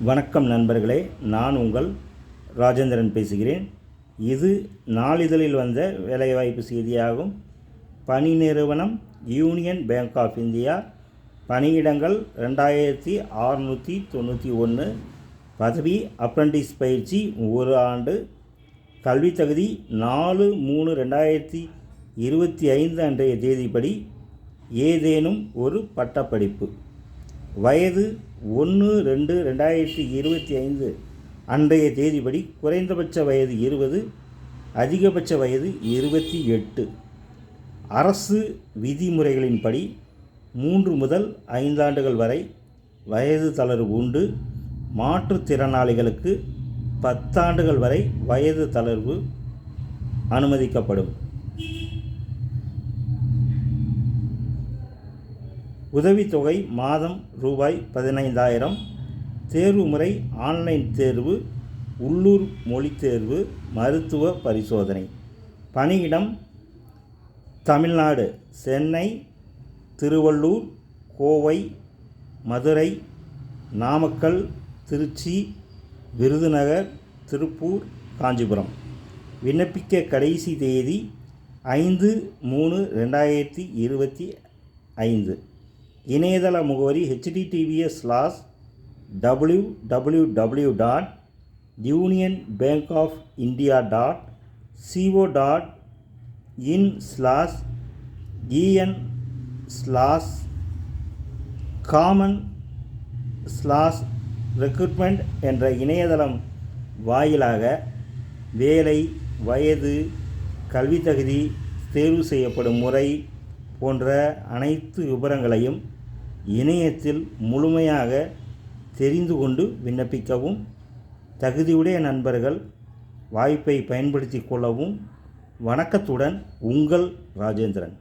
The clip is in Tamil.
வணக்கம் நண்பர்களே, நான் உங்கள் ராஜேந்திரன் பேசுகிறேன். இது நாளிதழில் வந்த வேலைவாய்ப்பு செய்தியாகும். பணி நிறுவனம் யூனியன் பேங்க் ஆஃப் இந்தியா. பணியிடங்கள் 2691. பதவி அப்ரண்டிஸ் பயிற்சி 1 ஆண்டு. கல்வி தகுதி 4/3/2025 அன்றைய தேதிப்படி ஏதேனும் ஒரு பட்டப்படிப்பு. வயது 1/2/2025 அன்றைய தேதிப்படி குறைந்தபட்ச வயது 20, அதிகபட்ச வயது 28. அரசு விதிமுறைகளின்படி 3 முதல் 5 ஆண்டுகள் வரை வயது தளர்வு உண்டு. மாற்றுத்திறனாளிகளுக்கு 10 ஆண்டுகள் வரை வயது தளர்வு அனுமதிக்கப்படும். உதவித்தொகை மாதம் ரூபாய் 15,000. தேர்வு முறை ஆன்லைன் தேர்வு, உள்ளூர் மொழித் தேர்வு, மருத்துவ பரிசோதனை. பணியிடம் தமிழ்நாடு சென்னை, திருவள்ளூர், கோவை, மதுரை, நாமக்கல், திருச்சி, விருதுநகர், திருப்பூர், காஞ்சிபுரம். விண்ணப்பிக்க கடைசி தேதி 5/3/2025. இணையதள முகவரி https://unionbankofindia.co.in/common/recruitment என்ற இணையதளம் வாயிலாக வேலை, வயது, கல்வி தகுதி, தேர்வு செய்யப்படும் முறை போன்ற அனைத்து விவரங்களையும் இணையத்தில் முழுமையாக தெரிந்து கொண்டு விண்ணப்பிக்கவும். தகுதியுடைய நண்பர்கள் வாய்ப்பை பயன்படுத்தி கொள்ளவும். வணக்கத்துடன் உங்கள் ராஜேந்திரன்.